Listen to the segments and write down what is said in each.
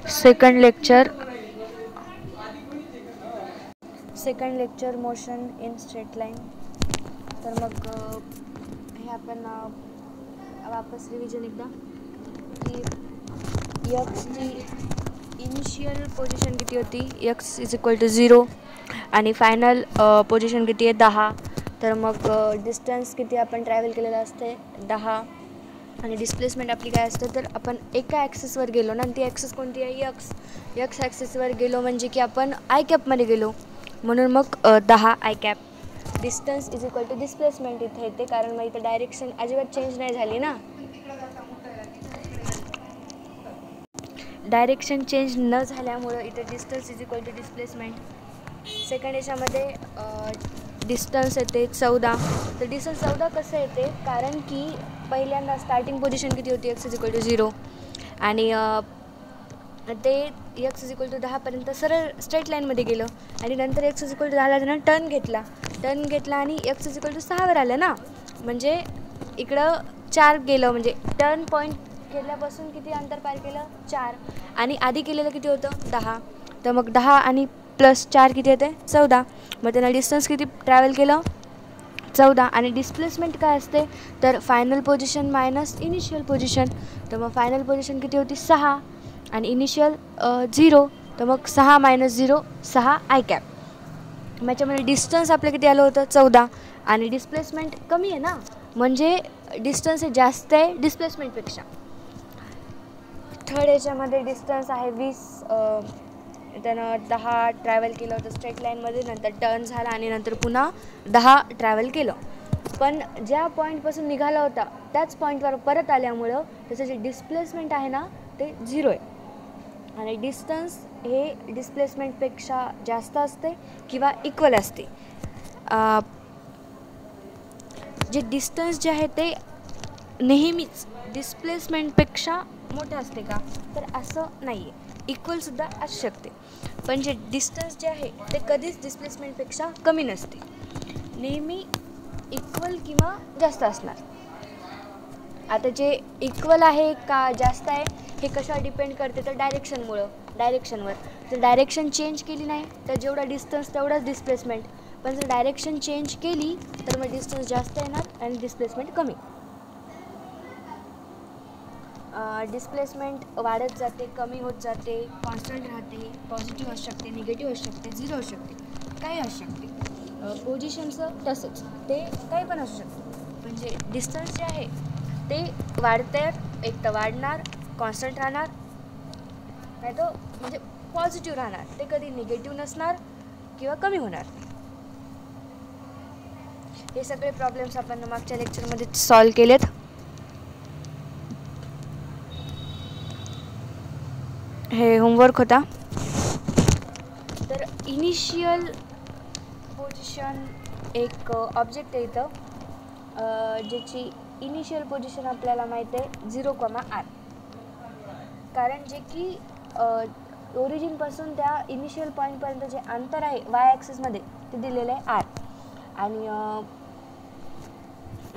Second lecture motion in straight line. तर मग हे आपण वापस रिव्हिजन एकदा की एक्सची इनिशियल पोझिशन किती होती, एक्स इज इक्वल टू 0 आणि फायनल पोझिशन किती आहे 10. तर मग डिस्टन्स किती आपण ट्रॅव्हल केलेलं असते 10 आणि डिस्प्लेसमेंट आपली काय असतं, तर आपण एका ॲक्सेसवर गेलो ना, आणि ती ॲक्सेस कोणती आहे यक्स ॲक्सेसवर गेलो म्हणजे की आपण आय कॅपमध्ये गेलो, म्हणून मग 10 I cap. Distance is equal to displacement इथे येते, कारण मग इथं डायरेक्शन अजिबात चेंज नाही झाली ना. डायरेक्शन चेंज न झाल्यामुळं इथं distance is equal to displacement. Second याच्यामध्ये डिस्टन्स येते 14. तर डिस्टन्स 14 कसं येते, कारण की पहिल्यांदा स्टार्टिंग पोझिशन किती होती, एक्स इज इक्वल टू 0 आणि ते एक्स इज इक्वल टू 10पर्यंत सरळ स्ट्रेट लाईनमध्ये गेलं आणि नंतर एक्स इज इक्वल टू 10ला त्यानं टर्न घेतला आणि एक्स इज इक्वल टू 6वर आलं ना, म्हणजे इकडं 4 गेलं, म्हणजे टर्न पॉईंट केल्यापासून किती अंतर पार केलं 4 आणि आधी केलेलं किती होतं 10. तर मग 10 आणि प्लस 4 किती येते 14. मग त्यानं डिस्टन्स किती ट्रॅव्हल केलं 14. आणि डिस्प्लेसमेंट काय असते, तर final position minus initial position. तर मग फायनल पोझिशन किती होती 6 आणि इनिशियल 0. तर मग 6 - 0 6 आय कॅप. मग याच्यामध्ये डिस्टन्स आपलं किती आलं होतं 14 आणि डिस्प्लेसमेंट कमी आहे ना, म्हणजे डिस्टन्स हे जास्त आहे डिस्प्लेसमेंटपेक्षा. थर्ड याच्यामध्ये डिस्टन्स आहे 20. त्यानं 10 ट्रॅव्हल केलं होतं स्ट्रेट लाईनमध्ये, नंतर टर्न झाला आणि नंतर पुन्हा 10 ट्रॅव्हल केलं. पण ज्या पॉईंटपासून निघाला होता त्याच पॉईंटवर परत आल्यामुळं त्याचं जे डिस्प्लेसमेंट आहे ना ते 0 आहे. आणि डिस्टन्स हे डिस्प्लेसमेंटपेक्षा जास्त असते किंवा इक्वल असते. जे डिस्टन्स जे आहे ते नेहमीच डिस्प्लेसमेंटपेक्षा मोठं असते का, तर असं नाही आहे, इक्वलसुद्धा असू शकते. पण जे डिस्टन्स जे आहे ते कधीच डिस्प्लेसमेंटपेक्षा कमी नसते, नेहमी इक्वल किंवा जास्त असणार. आता जे इक्वल आहे का जास्त आहे हे कशावर डिपेंड करते, तर डायरेक्शनवर. जर डायरेक्शन चेंज केली नाही तर जेवढा डिस्टन्स तेवढाच डिस्प्लेसमेंट, पण जर डायरेक्शन चेंज केली तर मग डिस्टन्स जास्त येणार आणि डिस्प्लेसमेंट कमी. डिस्प्लेसमेंट वाढत जाते, कमी होत जाते, कॉन्स्टंट राहते, पॉझिटिव्ह असू शकते, निगेटिव्ह असू शकते, 0 असू शकते, काही असू शकते. पोझिशनचं तसंच ते काही पण असू शकतं. म्हणजे डिस्टन्स जे आहे ते वाढते, एक तर वाढणार, कॉन्स्टंट राहणार, नाही तर म्हणजे पॉझिटिव्ह राहणार, ते कधी निगेटिव्ह नसणार किंवा कमी होणार. हे सगळे प्रॉब्लेम्स आपण मागच्या लेक्चरमध्ये सॉल्व केलेत. हे होमवर्क होता. तर इनिशियल पोझिशन एक ऑब्जेक्ट आहे इथं, ज्याची इनिशियल पोझिशन आपल्याला माहीत आहे 0,r, कारण जे की ओरिजिनपासून त्या इनिशियल पॉईंटपर्यंत जे अंतर आहे वाय ॲक्सिसमध्ये ते दिलेलं आहे r. आणि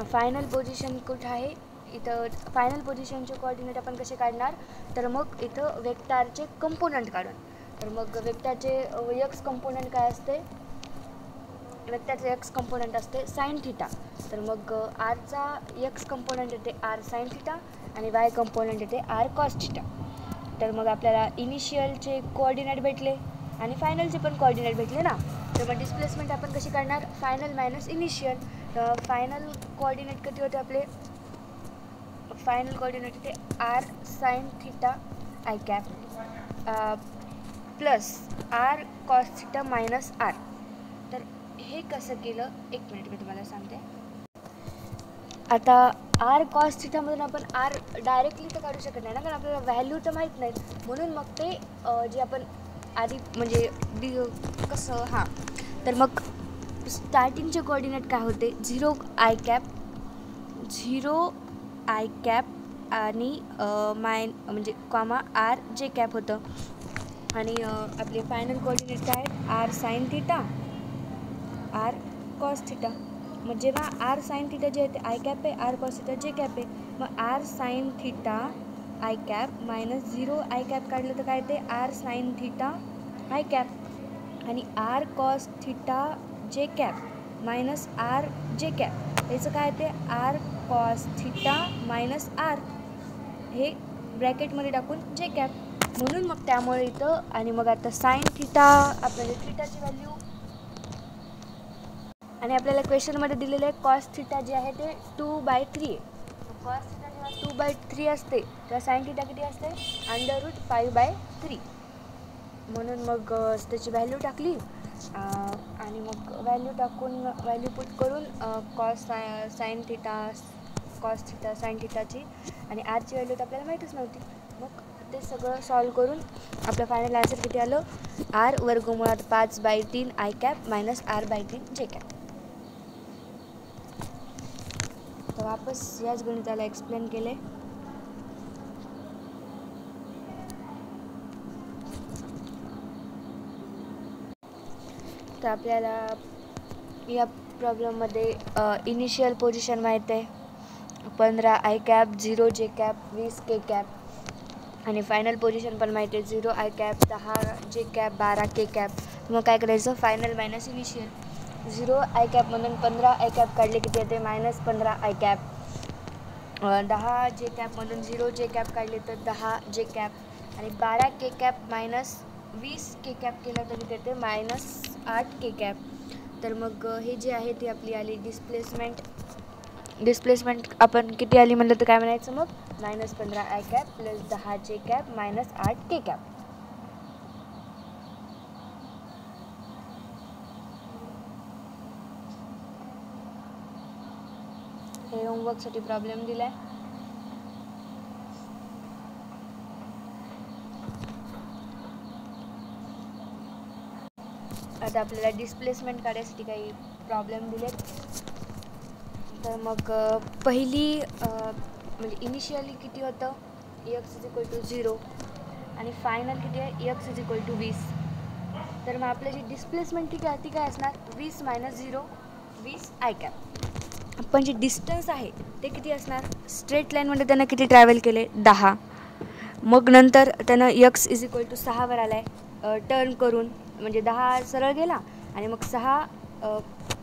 फायनल पोझिशन कुठं आहे इथं, फायनल पोझिशनचे कोऑर्डिनेट आपण कसे काढणार, तर मग इथं वेक्टारचे कंपोनंट काढून. तर मग वेक्टारचे एक्स कंपोनंट काय असते, वेक्टरचे एक्स कंपोनंट असते साइन थिटा. तर मग आरचा एक्स कंपोनंट येते आर साइन थिटा आणि वाय कंपोनंट येते आर कॉस थिटा. तर मग आपल्याला इनिशियलचे कोऑर्डिनेट भेटले आणि फायनलचे पण कोऑर्डिनेट भेटले ना. तर मग डिस्प्लेसमेंट आपण कशी काढणार, फायनल मायनस इनिशियल. तर फायनल कोऑर्डिनेट किती होते आपले, फायनल कोऑर्डिनेट होते r sine theta I cap plus r cos theta minus r. तर हे कसं केलं, एक मिनिट मी तुम्हाला सांगते. आता आर कॉस थिटामधून आपण आर डायरेक्टली तर काढू शकत नाही ना, कारण आपल्याला व्हॅल्यू तर माहीत नाहीत, म्हणून मग ते जे आपण आधी म्हणजे कसं तर मग स्टार्टिंगचे कोऑर्डिनेट काय होते 0 आय कॅप आणि म्हणजे कॉमा आर जे कॅप होतं. आणि आपले फायनल कोऑर्डिनेट काय आहेत R sine theta R cos theta. मग जेव्हा आर साइन थिटा जे आहे ते आय कॅप आहे, R cos theta J cap आहे, मग R sine theta I cap minus 0 I cap काढलं तर काय ते R sine theta I cap आणि R cos theta J cap minus R J cap याचं काय ते R cos theta minus R हे ब्रॅकेटमध्ये टाकून जे कॅप म्हणून मग त्यामुळे इथं आणि मग आता साईन थिटा आपल्याला थिटाची व्हॅल्यू आणि आपल्याला क्वेश्चनमध्ये दिलेलं आहे कॉस थिटा जे आहे ते 2/3 आहे. कॉस थिटा जेव्हा 2/3 असते तेव्हा साईन थिटा किती असते √5/3 म्हणून मग त्याची व्हॅल्यू टाकली आणि मग व्हॅल्यू टाकून व्हॅल्यू पुट करून sine theta cos theta sine थिटाची आणि आरची व्हॅल्यू तर आपल्याला माहीतच नव्हती. मग ते सगळं सॉल्व करून आपलं फायनल आन्सर किती आलं आर वर्गमुळात 5/3 आय कॅप मायनस r/3 जे कॅप. तर वापस याच गणिताला एक्सप्लेन केले. तर आपल्याला या प्रॉब्लेममध्ये इनिशियल पोझिशन माहीत आहे 15 आय कॅप 0 जे कॅप 20 के कॅप आणि फायनल पोझिशन पण माहीत आहे 0 आय कॅप 10 जे कॅप 12 के कॅप. मग काय करायचं फायनल मायनस इनिशियल 0 आय कॅपमधून 15 आय कॅप काढले किती येते -15 आय कॅप 10 जे कॅपमधून 0 जे कॅप काढले तर 10 जे कॅप आणि 12 के कॅप मायनस 20 के कॅप केलं तर येते -8 के कॅप. तर मग हे जे आहे ती आपली आली डिस्प्लेसमेंट आपण किती आली म्हणलं तर काय म्हणायचं मग -15 आय कॅप प्लस 10 जे कॅप -8 के कॅप. हे होमवर्कसाठी प्रॉब्लेम दिला आहे. आता आपल्याला डिस्प्लेसमेंट काढायसाठी काही प्रॉब्लेम दिलेत. तर मग पहिली म्हणजे इनिशियली किती होतं x = 0 आणि फायनल किती आहे x = 20. तर मग आपली जी डिस्प्लेसमेंट किती आहे ती काय असणार 20 - 0 20 आय कॅप. पण जे डिस्टन्स आहे ते किती असणार स्ट्रेट लाईनमध्ये त्यानं किती ट्रॅव्हल केले 10. मग नंतर त्यानं x = 6 वर आला आहे टर्न करून म्हणजे 10 सरळ गेला आणि मग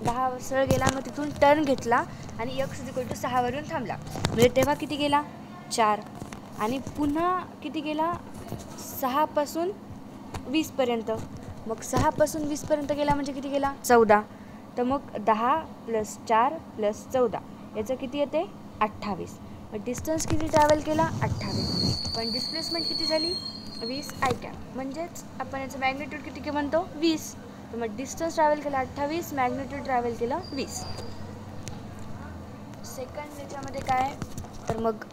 10 सरळ गेला मग तिथून टर्न घेतला आणि x = 6 वरून थांबला म्हणजे तेव्हा किती गेला 4 आणि पुन्हा किती गेला 6 पासून 20 पर्यंत. मग 6 पासून 20 पर्यंत गेला म्हणजे किती गेला 14. तर मग 10 + 4 + 14 याचं किती येते 28. मग डिस्टन्स किती ट्रॅव्हल केला 28 पण डिस्प्लेसमेंट किती झाली 20 आय कॅप म्हणजेच आपण याचं मॅग्निट्यूड किती म्हणतो 20. तर मग डिस्टन्स ट्रॅव्हल केला 28 मॅग्निट्यूड ट्रॅव्हल केलं 20. सेकंड याच्यामध्ये काय तर मग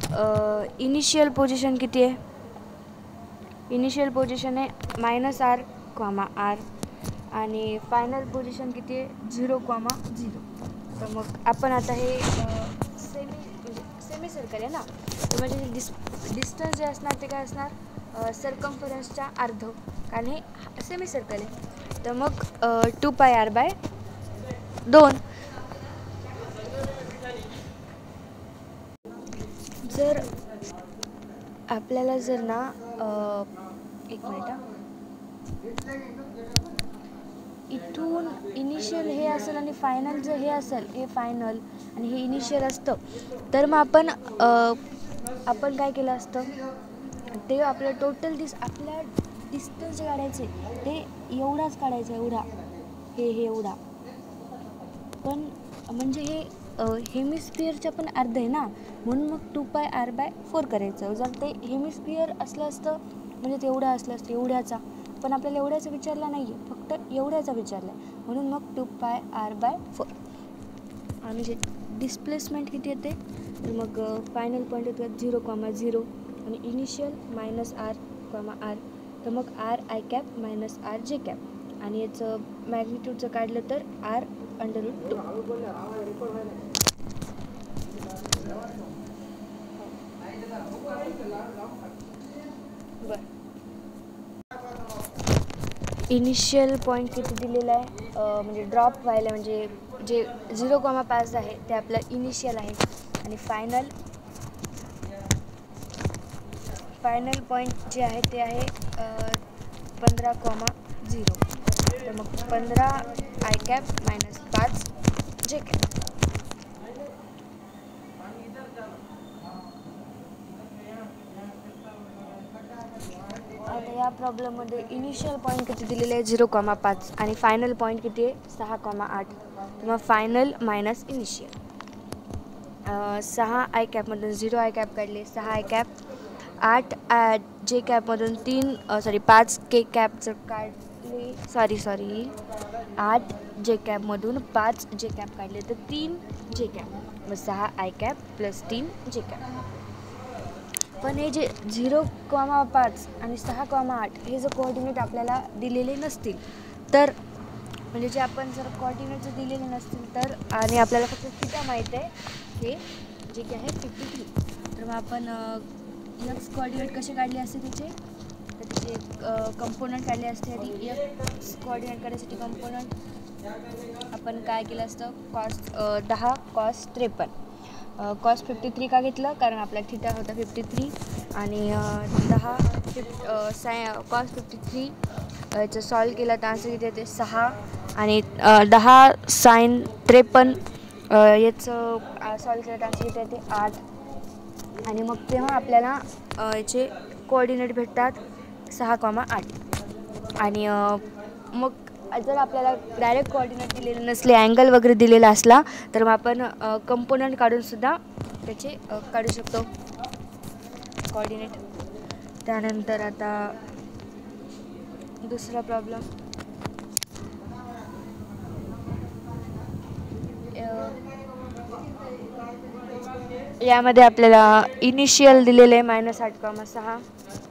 इनिशियल पोझिशन किती आहे इनिशियल पोझिशन आहे -r, r आणि फायनल पोझिशन किती आहे 0, 0. तर मग आपण आता हे सेमी सर्कल आहे ना तर म्हणजे डिस्टन्स जे असणार ते काय असणार सर्कम्फरन्सच्या अर्ध कारण हे सेमी सर्कल आहे. तर मग 2πr/2. जर आपल्याला जर ना एक मिनिट इथून इनिशियल हे असेल आणि फायनल जर हे असेल हे फायनल आणि हे इनिशियल असतं तर मग आपण काय केलं असतं ते आपलं टोटल आपल्या डिस्टन्स जे काढायचे ते एवढाच काढायचा एवढा हे एवढा पण म्हणजे हे हेमिस्फिअरच्या पण अर्ध आहे ना म्हणून मग 2πr/4 करायचं. जर ते हेमिस्फिअर असलं असतं म्हणजे तेवढं असलं असतं एवढ्याचा पण आपल्याला एवढ्याचा विचारला नाही आहे फक्त एवढ्याचा विचारला आहे म्हणून मग 2πr/4. आणि जे डिस्प्लेसमेंट किती येते तर मग फायनल पॉईंट येतो 0, 0 आणि इनिशियल -r, r तर मग r आय कॅप -r जे कॅप आणि याचं मॅग्निट्यूडचं काढलं तर r√2. बरं इनिशियल पॉईंट किती दिलेला आहे म्हणजे ड्रॉप व्हायला म्हणजे जे 0,5 आहे ते आपलं इनिशियल आहे आणि फायनल फायनल पॉईंट जे आहे ते आहे 15,0. तर मग 15 आय कॅप मायनस 5 जे कॅप. आता या प्रॉब्लेममध्ये इनिशियल पॉईंट किती दिलेले आहे 0,5 आणि फायनल पॉईंट किती आहे 6,8. तर मग फायनल मायनस इनिशियल. 6 आय कॅपमधून 0 आय कॅप काढले, 6 आय कॅप. 8 जे कॅपमधून 5 के कॅप जर काढले, 8 जे कॅपमधून 5 जे कॅप काढले तर 3 जे कॅप. मग 6 आय कॅप प्लस 3 जे कॅप. पण हे जे 0,5 आणि 6,8 हे जर कोऑर्डिनेट आपल्याला दिलेले नसतील तर, म्हणजे जे आपण जर कोऑर्डिनेट जर दिलेले नसतील तर, आणि आपल्याला फक्त थिटा माहीत आहे हे जे की आहे 53. तर मग आपण एक्स कोऑर्डिनेट कसे काढले असते त्याचे, तर त्याचे कंपोनंट काढले असते. आधी एक्स कोऑर्डिनेट काढण्यासाठी कंपोनंट आपण काय केलं असतं, कॉस 53. कॉस 53 का घेतलं, कारण आपला थिटा होता 53 आणि 10 कॉस 53 याचं सॉल्व केलं तर आन्सर किती येते 6 आणि 10 साइन 53 याचं सॉल्व केलं तर आन्सर किती येते 8. आणि मग तेव्हा आपल्याला याचे कोऑर्डिनेट भेटतात 6,8. आणि मग जर आपल्याला डायरेक्ट कोऑर्डिनेट दिलेले नसले, अँगल वगैरे दिलेला असला तर मग आपण कंपोनंट काढूनसुद्धा त्याचे काढू शकतो कोऑर्डिनेट. त्यानंतर आता दुसरा प्रॉब्लेम, यामध्ये आपल्याला इनिशियल दिलेले आहे -8,6,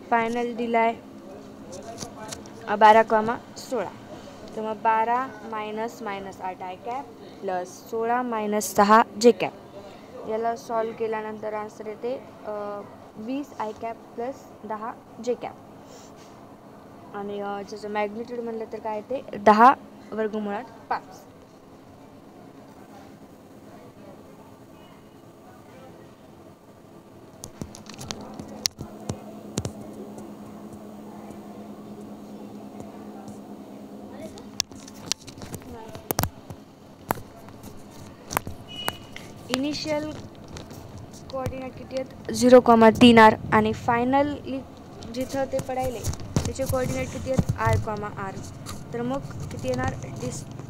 फायनल दिला आहे 12,16. तर मग 12 minus 8 I cap plus 16 minus 6 जे कॅप. याला सॉल्व केल्यानंतर आन्सर येते 20 आय कॅप प्लस 10 जे कॅप. आणि ज्याचं मॅग्निट्यूड म्हणलं तर काय ते 10 वर्गमुळात 5. इनिशियल कोऑर्डिनेट किती आहेत 0,3 r आणि फायनली जिथं ते पडायले त्याचे कोऑर्डिनेट किती आहेत r. तर मग किती येणार,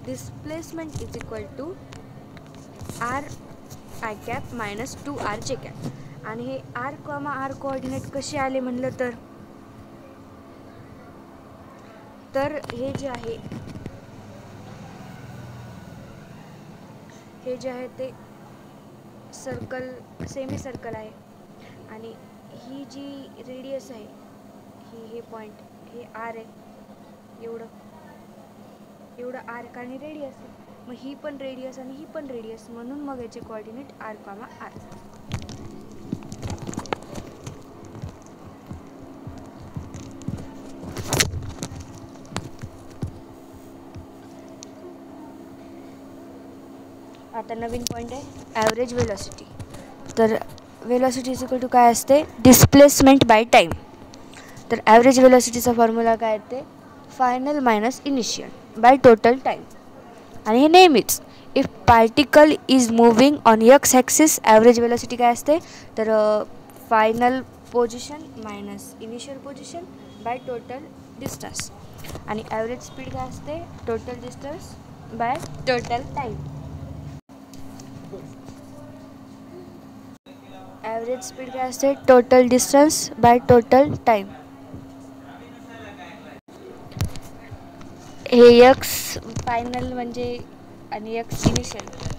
displacement is equal to r I cap minus 2r J cap. आणि हे r कोऑर्डिनेट कसे आले म्हणलं तर हे जे आहे ते सर्कल, सेमी सर्कल आहे आणि ही जी रेडियस आहे हे पॉईंट हे आर आहे, एवढं आर कारण रेडियस आहे. मग ही पण रेडियस आणि ही पण रेडियस, म्हणून मग याचे कोऑर्डिनेट r. आता नवीन पॉईंट आहे ॲव्हरेज वेलॉसिटी. तर वेलॉसिटी इज इक्वल टू काय असते, डिस्प्लेसमेंट बाय टाईम. तर ॲव्हरेज वेलॉसिटीचा फॉर्म्युला काय येते, final minus initial by total time. आणि हे नेहमीच if particle is moving on x axis, average velocity काय असते तर final position minus initial position by total distance. आणि ॲव्हरेज स्पीड काय असते, total distance by total time. Average speed काय असते, total distance by total time. हे x final म्हणजे आणि एक्स इनिशियल